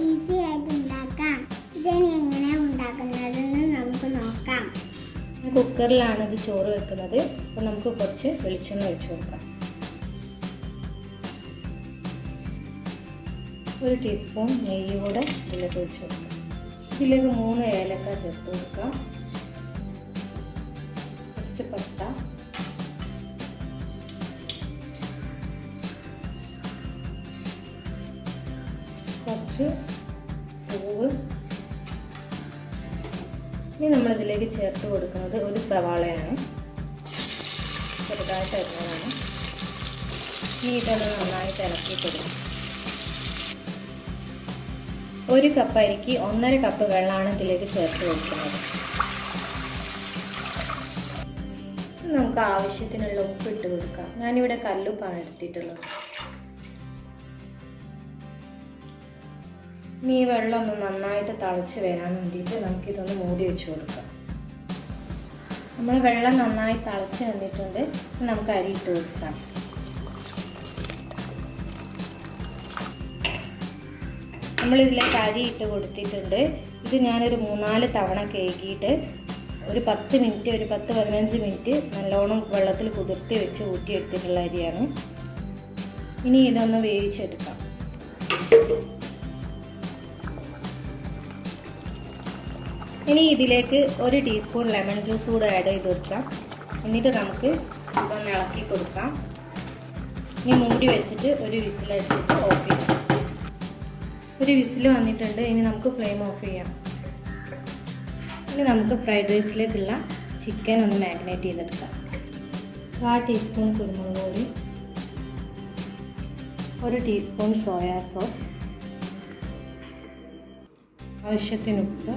Easy ആയിട്ട് ഉണ്ടാക്കാം. ഇതിനെ എങ്ങനെ ഉണ്ടാക്കുന്നതെന്ന് നമുക്ക് നോക്കാം. കുക്കറിലാണ് ഇത് ചോറ് വെക്കുന്നത്. അപ്പോൾ നമുക്ക് കുറച്ച് വെളിച്ചെണ്ണ ഒഴിച്ചു കൊടുക്കാം. 1 ടീസ്പൂൺ നെയ്യ് കൂടെ ഇതിലേക്ക് ഒഴിച്ചു കൊടുക്കാം. ഇതിലേക്ക് 3 ഏലക്ക ചേർത്ത് കൊടുക്കാം. കുറച്ച് പട്ട, കുറച്ച് പൂവ്. ഇനി നമ്മളിതിലേക്ക് ചേർത്ത് കൊടുക്കുന്നത് 1 സവാളയാണ്, ചെറുതായിട്ട് അരിഞ്ഞതാണ്. ഇനി ഇതൊന്ന് നന്നായിട്ട് ഇളക്കി കൊടുക്കും. 1 കപ്പ് അരിക്ക് 1.5 കപ്പ് വെള്ളമാണ് ഇതിലേക്ക് ചേർത്ത് കൊടുക്കുന്നത്. നമുക്ക് ആവശ്യത്തിനുള്ള ഉപ്പ് ഇട്ട് കൊടുക്കാം. ഞാനിവിടെ കല്ലുപ്പാണ് എടുത്തിട്ടുള്ളത്. ഇനി ഈ വെള്ളം ഒന്ന് നന്നായിട്ട് തിളച്ച് വരാൻ വേണ്ടിയിട്ട് നമുക്കിതൊന്ന് മൂടി വെച്ച് കൊടുക്കാം. നമ്മൾ വെള്ളം നന്നായി തിളച്ച് വന്നിട്ടുണ്ട്. നമുക്ക് അരി ഇട്ട് കൊടുക്കാം. നമ്മളിതിലേക്ക് അരി ഇട്ട് കൊടുത്തിട്ടുണ്ട്. ഇത് ഞാനൊരു 3-4 തവണ കഴുകിയിട്ട് ഒരു 10 മിനിറ്റ്, ഒരു 10-15 മിനിറ്റ് നല്ലോണം വെള്ളത്തിൽ കുതിർത്തി വെച്ച് ഊറ്റിയെടുത്തിട്ടുള്ള അരിയാണ്. ഇനി ഇതൊന്ന് വേവിച്ചെടുക്കാം. ഇനി ഇതിലേക്ക് 1 ടീസ്പൂൺ ലെമൺ ജ്യൂസ് കൂടെ ആഡ് ചെയ്ത് കൊടുക്കാം. എന്നിട്ട് നമുക്ക് ഇതൊന്ന് ഇളക്കി കൊടുക്കാം. ഇനി മൂടി വെച്ചിട്ട് ഒരു വിസിലടിച്ചിട്ട് ഓഫ് ചെയ്യാം. ഒരു വിസിൽ വന്നിട്ടുണ്ട്. ഇനി നമുക്ക് ഫ്ലെയിം ഓഫ് ചെയ്യാം. ഇനി നമുക്ക് ഫ്രൈഡ് റൈസിലേക്കുള്ള ചിക്കൻ ഒന്ന് മാഗ്നേറ്റ് ചെയ്തെടുക്കാം. 1/4 ടീസ്പൂൺ കുരുമുളക് പൊടി, 1 ടീസ്പൂൺ സോയാ സോസ്, ആവശ്യത്തിന് ഉപ്പ്.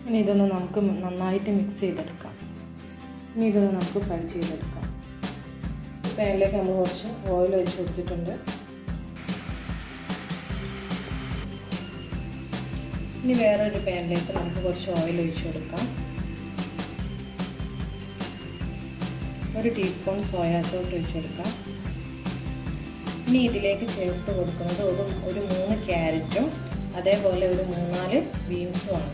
ഇനി ഇതൊന്ന് നമുക്ക് നന്നായിട്ട് മിക്സ് ചെയ്തെടുക്കാം. ഇനി ഇതൊന്ന് നമുക്ക് ഫ്രൈ ചെയ്തെടുക്കാം. പാനിലേക്ക് നമ്മൾ കുറച്ച് ഓയിൽ ഒഴിച്ച് കൊടുത്തിട്ടുണ്ട്. ഇനി വേറൊരു പാനിലേക്ക് നമുക്ക് കുറച്ച് ഓയിൽ ഒഴിച്ച് കൊടുക്കാം. 1 ടീസ്പൂൺ സോയാ സോസ് ഒഴിച്ച് കൊടുക്കാം. ഇനി ഇതിലേക്ക് ചേർത്ത് കൊടുക്കുന്നത് ഒരു 3 ക്യാരറ്റും അതേപോലെ ഒരു 3-4 ബീൻസുമാണ്.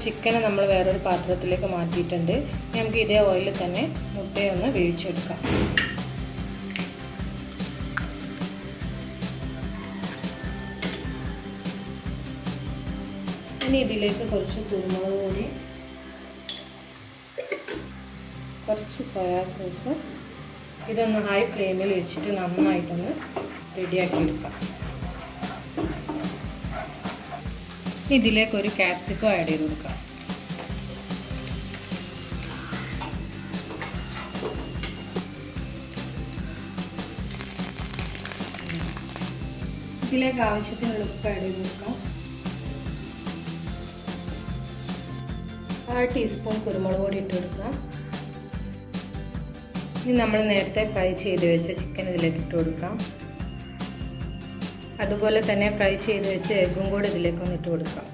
ചിക്കന് നമ്മൾ വേറൊരു പാത്രത്തിലേക്ക് മാറ്റിയിട്ടുണ്ട്. നമുക്ക് ഇതേ ഓയിലിൽ തന്നെ മുട്ടയൊന്ന് വേവിച്ചെടുക്കാം. ഇനി ഇതിലേക്ക് കുറച്ച് കുരുമുളക് പൊടി, കുറച്ച് സോയാ സോസ്, ഇതൊന്ന് ഹൈ ഫ്ലെയിമിൽ വെച്ചിട്ട് നന്നായിട്ടൊന്ന് റെഡിയാക്കി എടുക്കാം. ഇതിലേക്ക് ഒരു ക്യാപ്സിക്കം ആഡ് ചെയ്ത് കൊടുക്കാം. ഇതിലേക്ക് ആവശ്യത്തിനുള്ള ഉപ്പ് ആഡ് ചെയ്ത് കൊടുക്കാം. 1/2 ടീസ്പൂൺ കുരുമുളക് പൊടി ഇട്ട് കൊടുക്കാം. ഇനി നമ്മൾ നേരത്തെ ഫ്രൈ ചെയ്ത് വെച്ച ചിക്കൻ ഇതിലേക്ക് ഇട്ട് കൊടുക്കാം. അതുപോലെ തന്നെ ഫ്രൈ ചെയ്ത് വെച്ച് എഗ്ഗും കൂടെ ഇതിലേക്കൊന്ന് ഇട്ട് കൊടുക്കാം.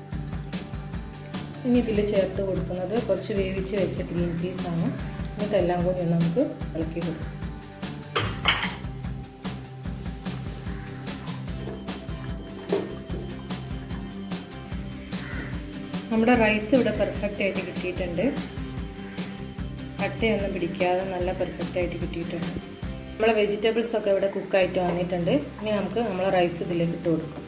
ഇനി ഇതിൽ ചേർത്ത് കൊടുക്കുന്നത് കുറച്ച് വേവിച്ച് വെച്ച ഗ്രീൻ പീസാണ്. ഇതെല്ലാം കൂടി നമുക്ക് ഇളക്കി കൊടുക്കാം. നമ്മുടെ റൈസ് ഇവിടെ പെർഫെക്റ്റ് ആയിട്ട് കിട്ടിയിട്ടുണ്ട്. കട്ടയൊന്നും പിടിക്കാതെ നല്ല പെർഫെക്റ്റ് ആയിട്ട് കിട്ടിയിട്ടുണ്ട്. നമ്മളെ വെജിറ്റബിൾസ് ഒക്കെ ഇവിടെ കുക്കായിട്ട് വന്നിട്ടുണ്ട്. ഇനി നമുക്ക് നമ്മളെ റൈസ് ഇതിലേക്ക് ഇട്ട് കൊടുക്കാം.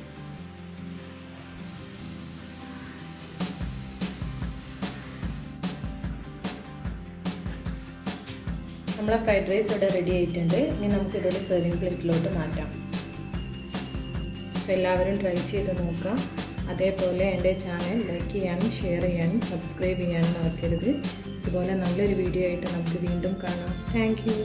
നമ്മളെ ഫ്രൈഡ് റൈസ് ഇവിടെ റെഡി ആയിട്ടുണ്ട്. ഇനി നമുക്ക് ഇതൊരു സെർവിങ് പ്ലേറ്റിലോട്ട് മാറ്റാം. അപ്പോൾ എല്ലാവരും ട്രൈ ചെയ്ത് നോക്കാം. അതേപോലെ എൻ്റെ ചാനൽ ലൈക്ക് ചെയ്യാനും ഷെയർ ചെയ്യാനും സബ്സ്ക്രൈബ് ചെയ്യാനും മറക്കരുത്. ഇതുപോലെ നല്ലൊരു വീഡിയോ ആയിട്ട് നമുക്ക് വീണ്ടും കാണാം. Thank you.